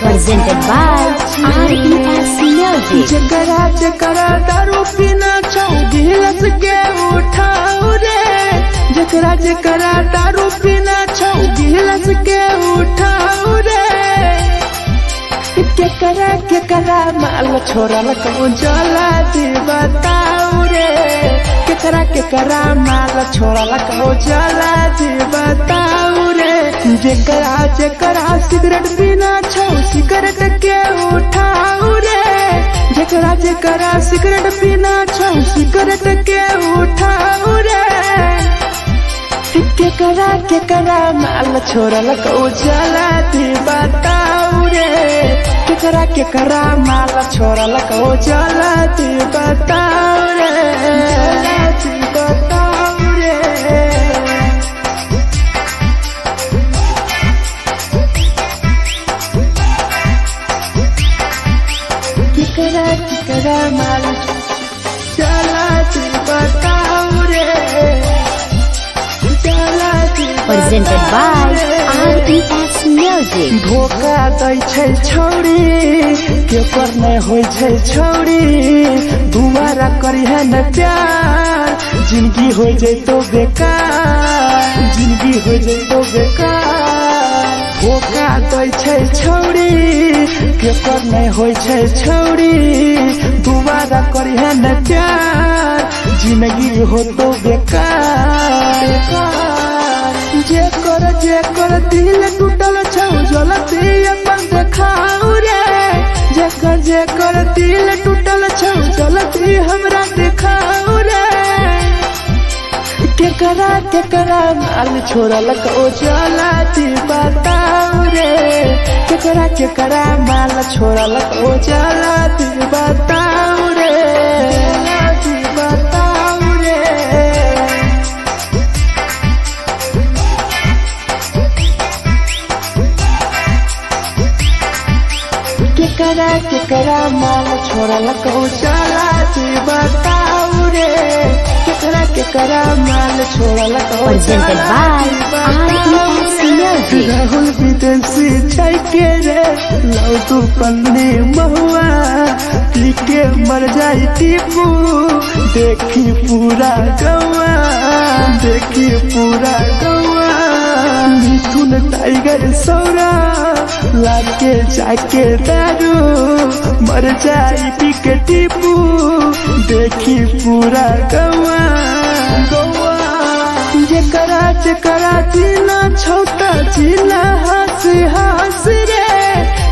Presented by RES Music. जकरा जकरा दारू पीना चाहूं गिलास के उठाओ रे, जकरा जकरा दारू पीना चाहूं गिलास के उठाओ रे। केकरा माल छोड़ल कहूं जला दी बताओ रे, केकरा माल छोड़ल कहूं जला दी बताओ रे। जकरा जकरा सिगरेट पीना चाहूं सिगरेट के उठाओ रे, जकरा जकरा सिगरेट पीना चाहूं सिगरेट के उठाओ रे। केकरा माल छोड़ल कहूं जला दी बताओ रे, केकरा माल छोड़ल कहूं जला दी बताओ रे, जला दी बताओ रे। केकरा माल जला दी बताओ रे, जला दी। Presented by RES Music. धोखा दै छै छौरी केकर नहीं होय छै छौरी, दुबारा करिहे न प्यार जिंदगी हो जैतो बेकार, जिंदगी हो जैतो बेकार। धोखा दै छै छौरी केकर नहीं होय छै छौरी, दुबारा करिहे न प्यार जिंदगी हो तो बेकार। जेकर दिल टूटल छौ जलती अपन देखाओ रे, जेकर दिल टूटल छौ जलती हमरा देखाओ रे। केकरा माल छोड़ल कहूं जला दी बताओ रे, केकरा माल छोड़ल कहूं जला दी बताओ रे, जला दी बताओ रे। केकरा माल छोड़ल कहूं जला दी बताओ रे, केकरा माल छोड़ल कहूं Presented by RES Music. Rahul विदेशी छै के रे लौ तू पन्नी महुआ, पी के मर जाई टीपू देखी पूरा गौआ, देखी पूरा गौआ। मिथुन टाइगर सौरा लाके जाके दारू मर जाई पी के टीपू देखी पूरा गौआ, गौआ। जकरा जीना छोटा जीना हंस हंस रे,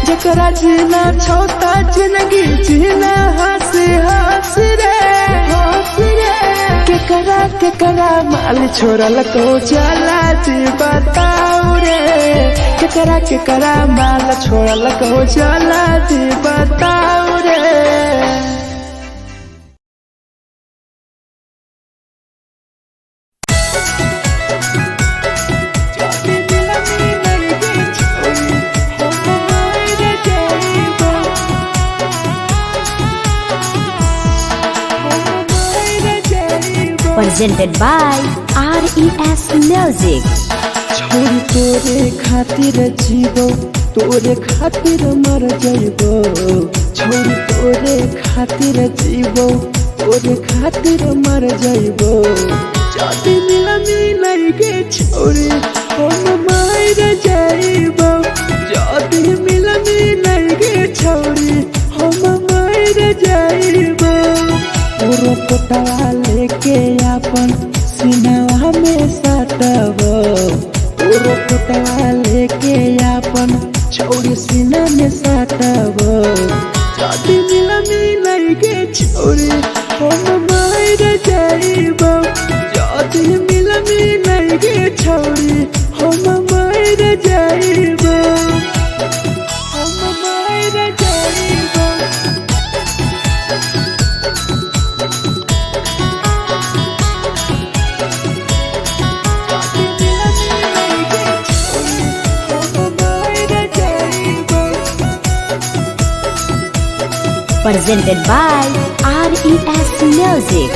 जकरा जीना छोटा जिंदगी जीना हंस हंस रे, हंस रे। केकरा माल छोड़ल कहूं जला दी बताओ रे, केकरा माल छोड़ल कहूं जला दी बताओ रे। Presented by RES Music. छोरी तोरे खातिर जीवो तोरे खातिर मर जइबो, छोरी तोरे खातिर जीवो तोरे खातिर मर जइबो। जदी मिलई गे छोरी हम मर जइबो, जदी मिलई गे छोरी हम मर जइबो। तोरो पोटवा लेके अपन सीनावा में सटबो, तोरो पोटवा लेके अपन छौरी सीना में सटबो। जदी मिलई गे छोरी हम मर जइबो, जदी मिलई गे छोरी हम मर जइबो, हम मर जइबो। presented by RES Music.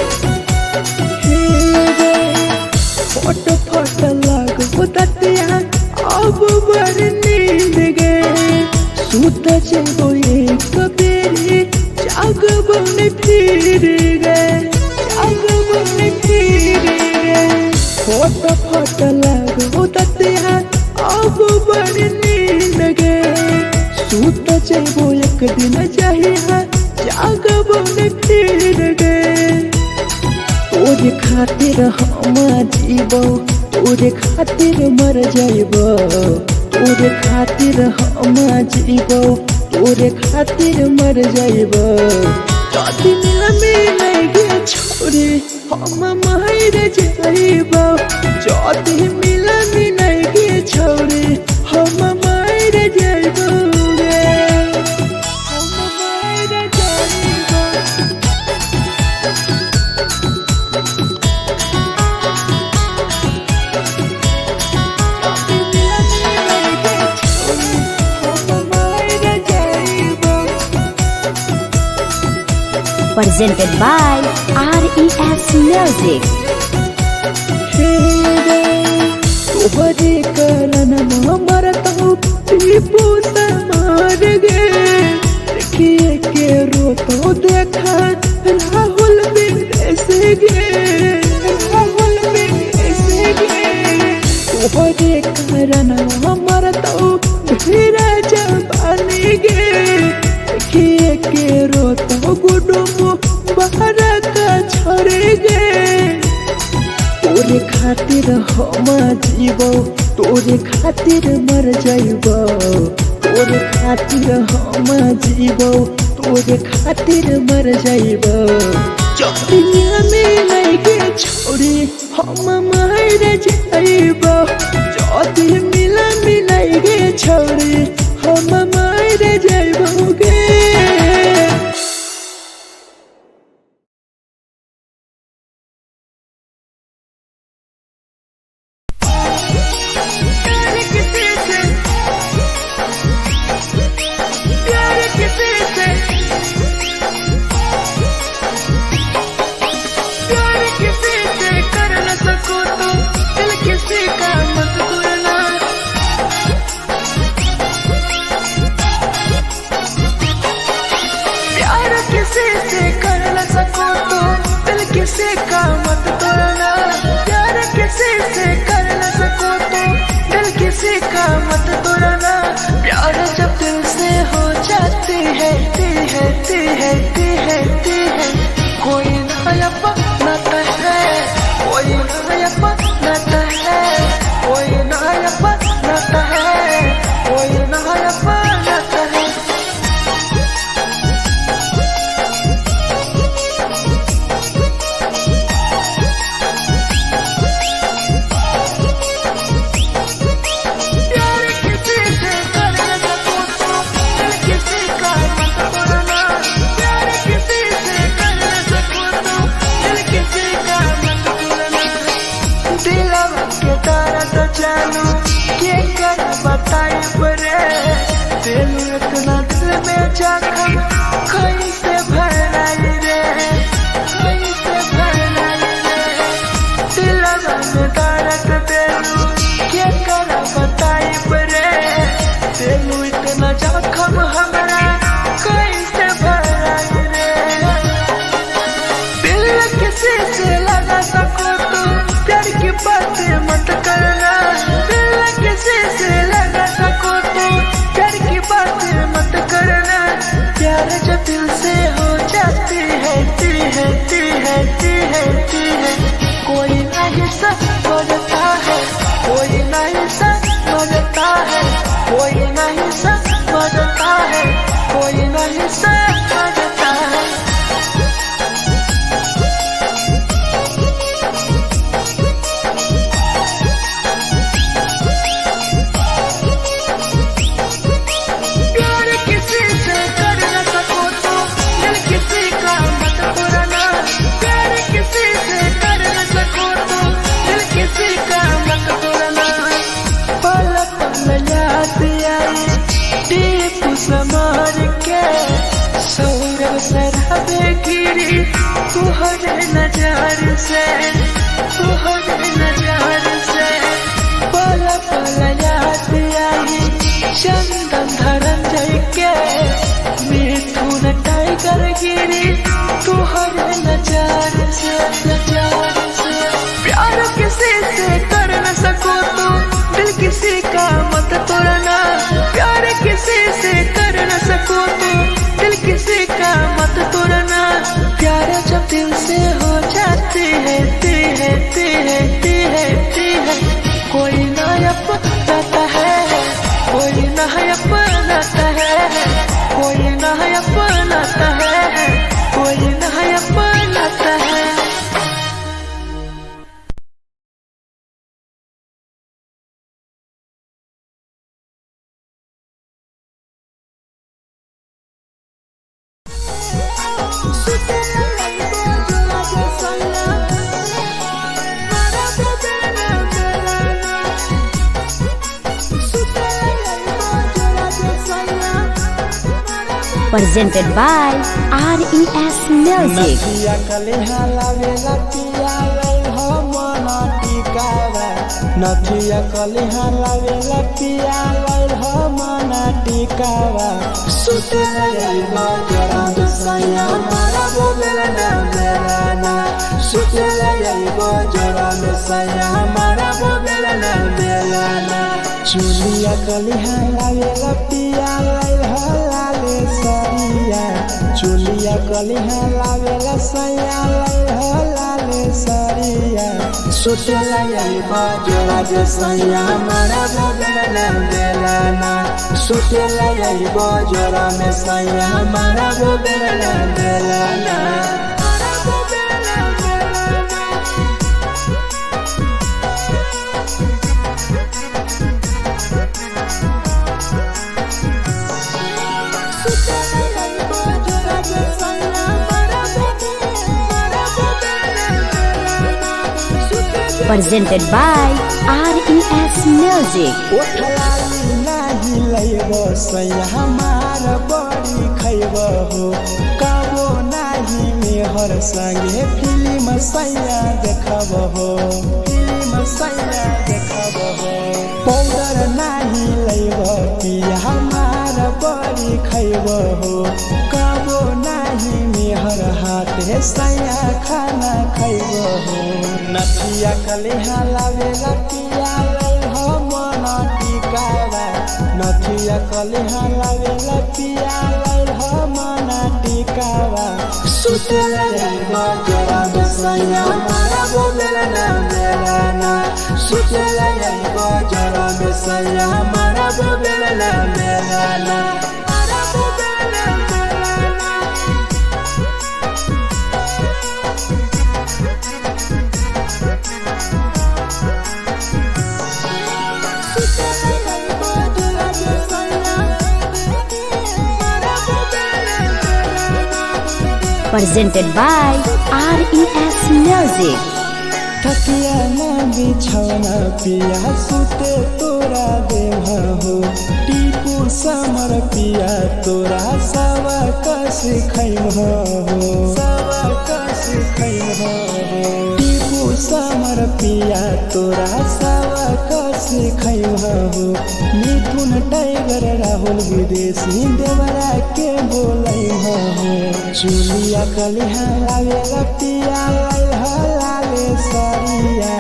Photo photo लागो ततिया अब बर नींद गए सूत जेबो एक बेरी जागबो ने फिर गए जागबो ने फिर गए फोटो फोटो लागो ततिया अब बर नींद गए सूत जेबो एक दिन चाहिए जागबो ने फिर गए तोरे खातिर हम जीबो तोरे खातिर मर जाइबो तोरे खातिर हम जीबो तोरे खातिर मर जाइबो जदी मिले गे छोरी हम मर जाइबो जदी मिले गे छोरी हम मर जाइबो गे हम मर जाइबो Presented by RES Music. तोहरे कारण मरत हूँ टीपू समार गे देखिए के रोतो देखा राहुल विदेश गे राहुल विदेश गे तोहरे कारण मरत हूँ धीरे जवानी गे देखिए के रोतो गुडुमो बाहर का छोड़ गे तोरे खातिर हम जीबो तोरे खातिर मर जाइबो तोरे खातिर हम जीबो तोरे खातिर मर जाइबो जदी मिले गे छोरी हम मर जाइबो जदी मिले गे छोरी हम मर जाइबो गे किसी का मत तोड़ना प्यार किसी से कर न सको तो दिल किसी का मत तोड़ना प्यार जब दिल से हो जाती है कोई नया बनाता है कोई नया बनाता है कोई नया बनाता है कोई नया बनाता है इतना दिल में जख्म कैसे भराई रे कैसे भराई रे दिल में दर्द देलू क्या कर बताई रे देलू इतना जख्म हमरा कैसे भराई रे दिल किसी से लगा सको तो प्यार की बातें मत करना दिल किसी से लगा सको तो प्यार की बातें मत करना प्यार जब दिल से हो जाती गिरी तुहरे नजर से, तुहरे नजर से। पल पल याद आई चंदन धरंजय के, मिथुन टाइगर गिरी तुहरे नजर से, नजर से। प्यार किसी से कर न सको तो दिल किसी का मत तोड़ना, प्यार किसी से कर न सको तो दिल किसी का मत तोड़ना। प्यार जब दिल से हो जाती है कोई ना अपनाता है, कोई ना अपनाता है, कोई ना अपनाता है, कोई ना अपनाता है। Presented by RES Music. नथिया कलिहा लावेला पिया लई हो मना टिकावा, नथिया कलिहा लावेला पिया लई हो मना टिकावा। सुते लई बजरा सैया मारा बोलेला ना बेलाना, सुते लई बजरा सैया मारा बोलेला ना बेलाना। चुलिया कलिहा लावेला पिया लई हो लाले सरिया, चुलिया कलिहा लावेला सैया लई हो लाले सरिया। सुतेला यही बजरा सैया मारा बोलेला बेलाना, सुतेला यही बजरा में सैया मारा बोलेला बेलाना। Presented by RES Music. ओठलाली नाही लइबो सैया हमार बड़ी खइबो हो, कबो नाही मेहर संगे फिल्म सैया देखबो हो, फिल्म सैया देखबो हो। पाउडर नाही लइबो पिया हमार बड़ी खइबो हो, कबो नाही मेहर हाथे सैया खाना खइबो हो। नथिया कलिहा लावेला पिया लई हो मना टिकावा, नथिया कलिहा लावेला पिया लई हो मना टिकावा। सुतेला यही बजरा सैया मारा बोलेला ना बेलाना, सुतेला यही बजरा सैया मारा बोलेला ना बेलाना। Presented by RES Music. तकिया ना बिछौना पिया सुते तोरा देह हो, टीपू समर पिया तोरा सवा कस खैम हो, सवा कस खैम हो। टीपू समर पिया तोरा सवा कस खैम हो। मिथुन टाइगर राहुल विदेशी देवरा के बोलै हो। चुलिया कलिहा लावेला पिया लई हो लाले सरिया,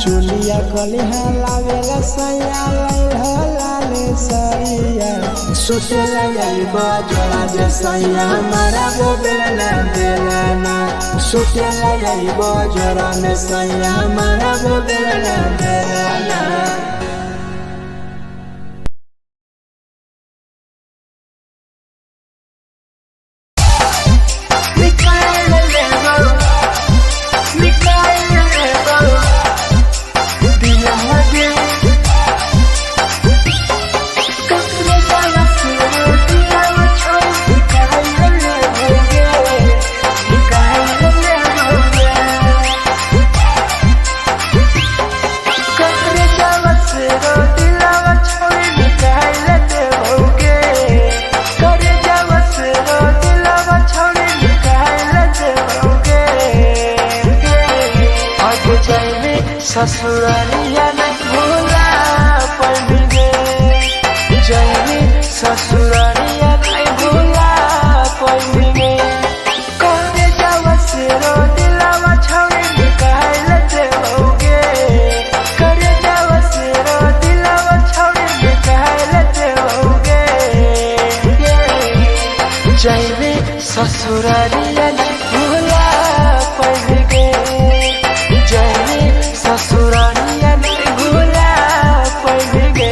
चुलिया कलिहा लावेला सैया लई हो लाले सरिया। सुतेला यही बजरा सैया मारा बोलेला बेलाना, सुतेला यही बजरा सैया मारा बोलेला बेलाना। आगे जाए ससुरारिया नहीं भूला पड़ेंगे, जाए ससुरारिया नहीं भूला पड़ेंगे। करे जावा से रो दिलावा छावे निकाल देओगे, करे जावा से रो दिलावा छावे निकाल देओगे। जाए ससुरारिया नहीं भूला पड़ेंगे, जाए ससुरारिया नहीं भूला पड़ेंगे।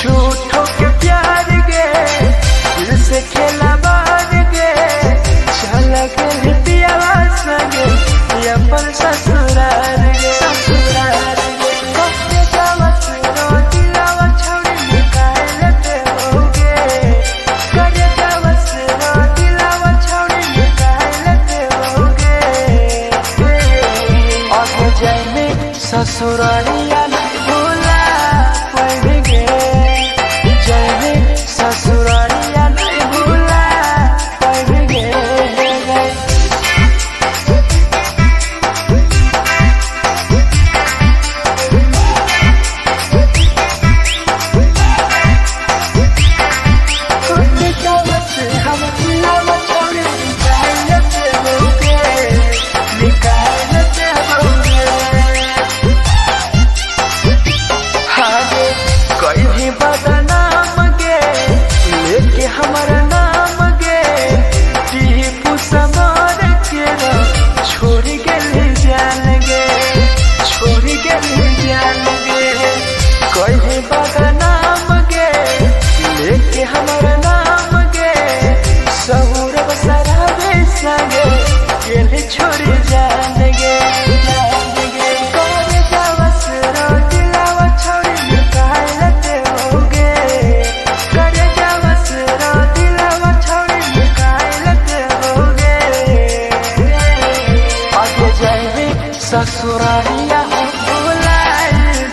झूठों के प्यार गे दिल से खेला बार गे, चल के पियावा संगे अपन ससुराल गे, ससुराल गे। कटे जावा सुनो दिलावा छौड़ी निकाल देओगे, करे जावा सुनो दिलावा छौड़ी निकाल देओगे। आगे जाए ससुरालिया नहीं भूला पड़ेंगे, जाए ससुरालिया नहीं भूला पड़ेंगे। बदनाम गे लेके हमारा नाम गे, टीपू समार के छोड़ गए जान गे, छोड़ गए जान गे। कहीं बदनाम गे लेके हमारा नाम गे, सहूर बसरावे संगे गेले छोड़ जान गे, जान गे। करे जावा सरो दिलावा छोड़ी निकाल देओगे, करे जावा सरो दिलावा छोड़ी निकाल देओगे। आगे जाए ससुरालिया भूला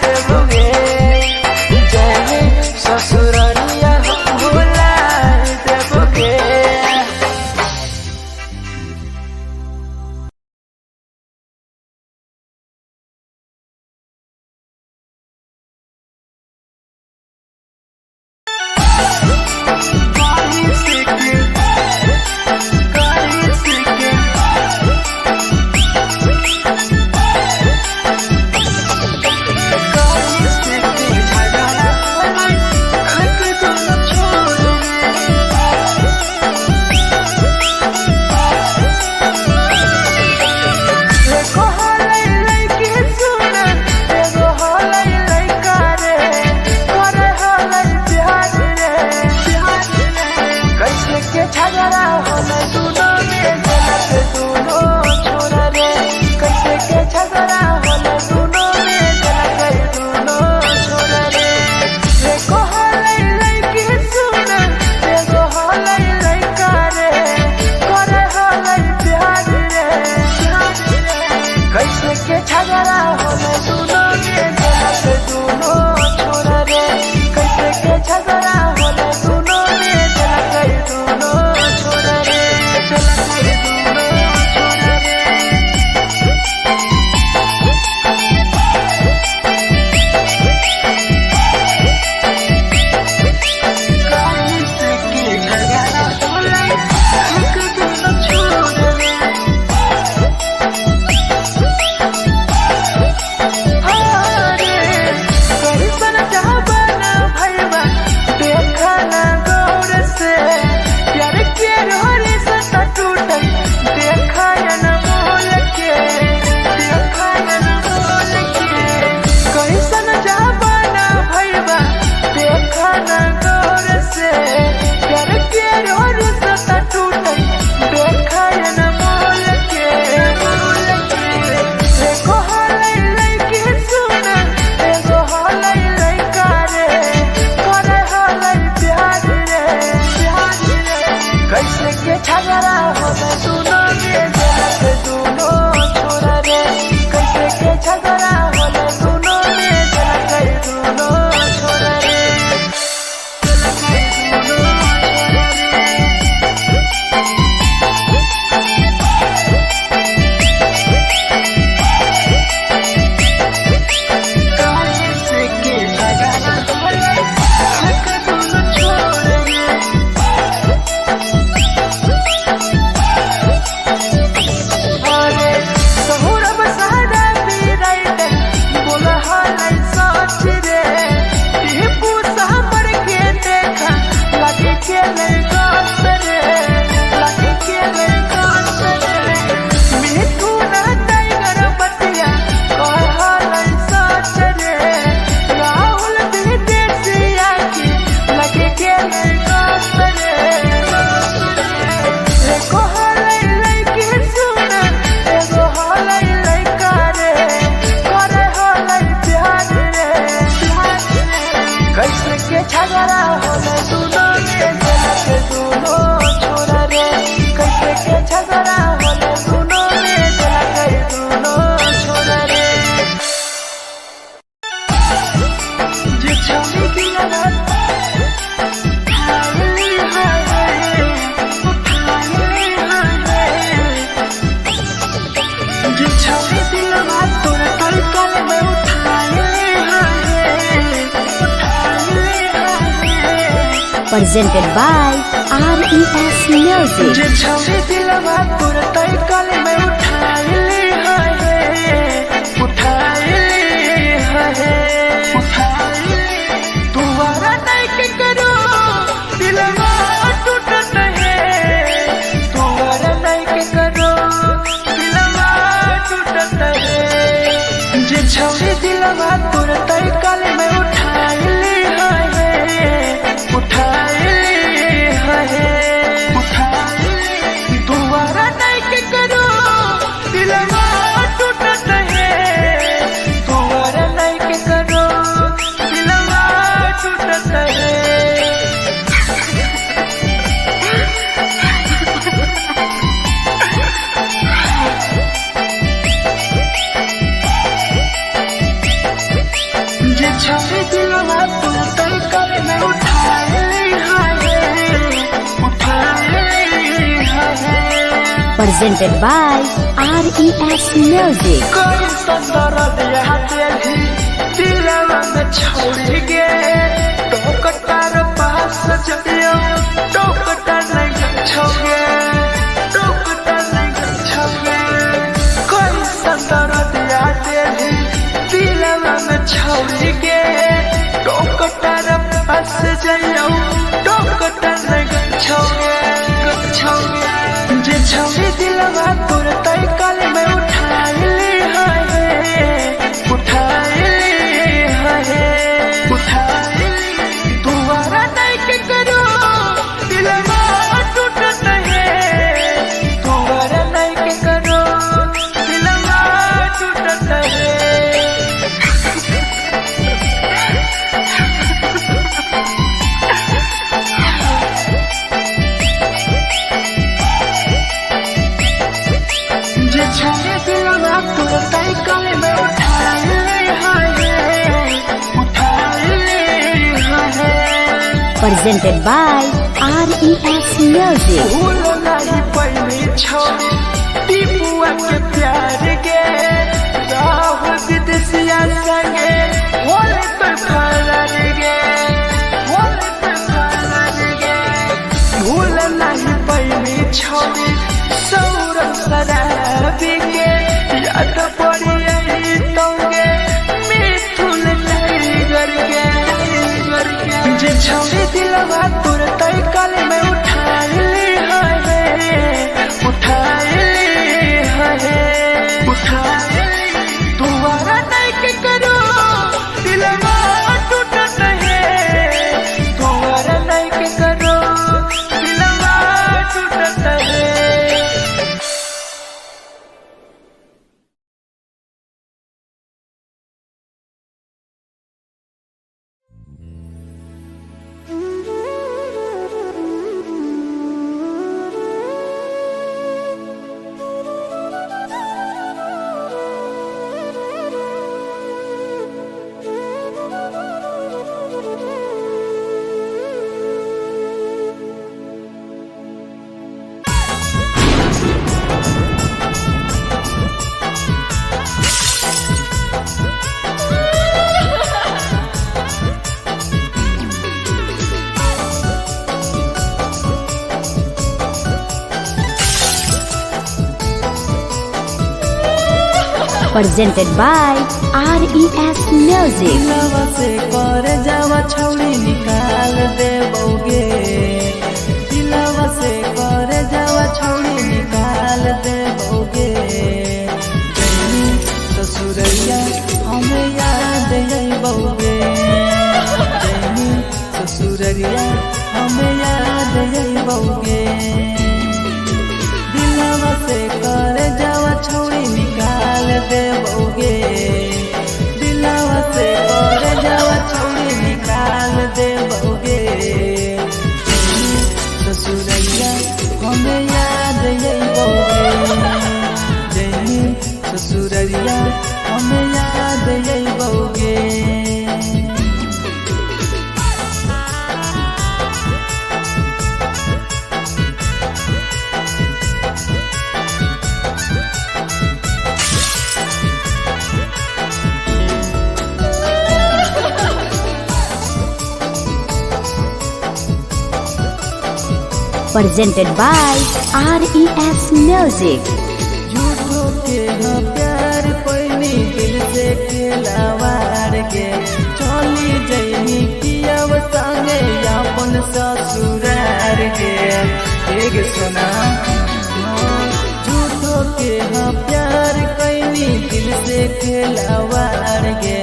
देओगे, जाए ससुरालिया भूला देओगे। झगड़ा होले दुनो के जलत दुनो छोड़ रे, कैसे के झगड़ा होले दुनो के जलत दुनो छोड़। के लड़का सरे लगे के लड़का सरे मिठू ना टाइगर बतिया कहल सच रे राहुल विदेशिया की लगे के लड़का सरे एगो हलै लड़की सुन एगो हलै लड़का रे करे हलै प्यार रे कैसे के झगड़ा होले दोनों में के दोनों छोरा रे कैसे के झगड़ा होले दोनों में के दोनों छोरा रे जे छौरी दिया ना हाय हाय जे छौरी दिया ना तोरा कल में उठाए Presented by RES Music. जे छौरी दिलवा तोर तई कल में उठाए तुम्हारा नहीं के करो दिलवा टूटत है तुम्हारा नहीं के करो दिलवा टूटत है जे छौरी दिलवा तोर तई कल में उठाए दोबारा नहीं के करो दिलवा टूटत है दोबारा नहीं के करो दिलवा टूटत है जे छौरी दिलवा तोर तई कल में उठाए Presented by RES Music. कोई संदर दिया तेरी दिलवा में छोड़ के टोकटार पास जइयो टोकटार नहीं छोगे टोकटार नहीं छोगे कोई संदर दिया तेरी दिलवा में छोड़ के टोकटार पास जइयो टोकटार नहीं छोगे जे छौरी दिलवा तोर तई कल में उठाए दोबारा नहीं के करो दिलवा टूटत है दोबारा नहीं के करो दिलवा टूटत है जे छौरी दिलवा तोर तई कल में उठाए Presented by RES Music. भूल नहीं पहली छौरी टीपुआ के प्यार के राहुल विदेशिया संगे होले तो फरार गे होले तो फरार गे भूल नहीं पहली छौरी सौरभ शराबी के याद पड़ी आई तोगे मिठुन टाइगर के जे छौरी दिलवा तोर तई कल में उठाए दोबारा नहीं के करो दिलवा टूटत है दोबारा नहीं के करो दिलवा टूटत है presented by RES Music. नवा से कर जावा छौड़ी निकाल देबोगे जइबोगे दिलवा से कर जावा छौड़ी निकाल देबोगे दिलवा से कर जावा छौड़ी निकाल देबोगे ससुरैया हमें याद अइबोगे जइनी ससुरैया हमें याद अइबोगे presented by RES Music. झूठो के हाँ प्यार पैनी दिल से खिलावार के चली जइनी कियब संगे अपन ससुरार के एक सुना झूठो के हाँ प्यार कैनी दिल से खिलावार के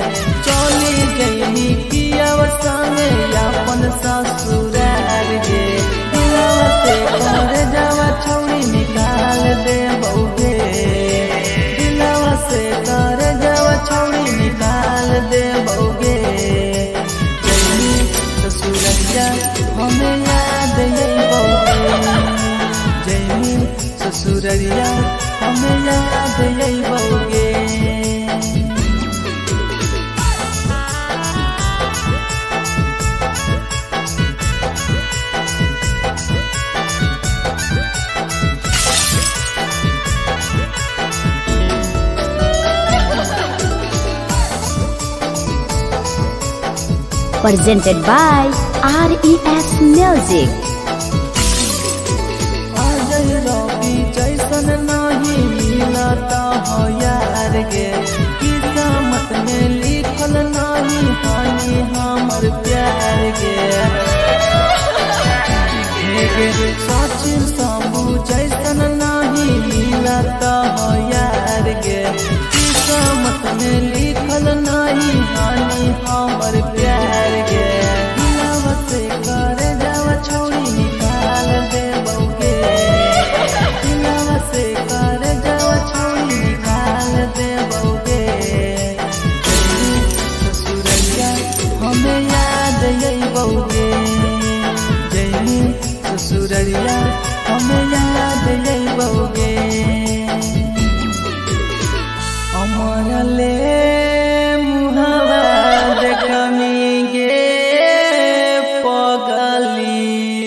चली जइनी कियब संगे अपन ससुरार के से कर जावा छौड़ी निकाल देबोगे दिलवा से कर जावा छौड़ी निकाल देबोगे जइनी ससुरैया हमें याद अइबोगे जइनी ससुरैया हमें याद अइबोगे Presented by RES Music. Ajay रवि जैसन नहीं मिलता हो यार गे किस्मत में लिखल नहीं हानि हमर प्यार गे सचिन शंभू जैसन नहीं मिलता हो यार गे किस्मत में लिखल नहीं हानि हमर प्यार गे दिलवा से कर जावा छौड़ी निकाल देबोगे दिलवा से कर जावा छौड़ी निकाल देबोगे ससुरैया हमें याद अइबोगे जइनी ससुरैया हमें याद अइबोगे अमर ले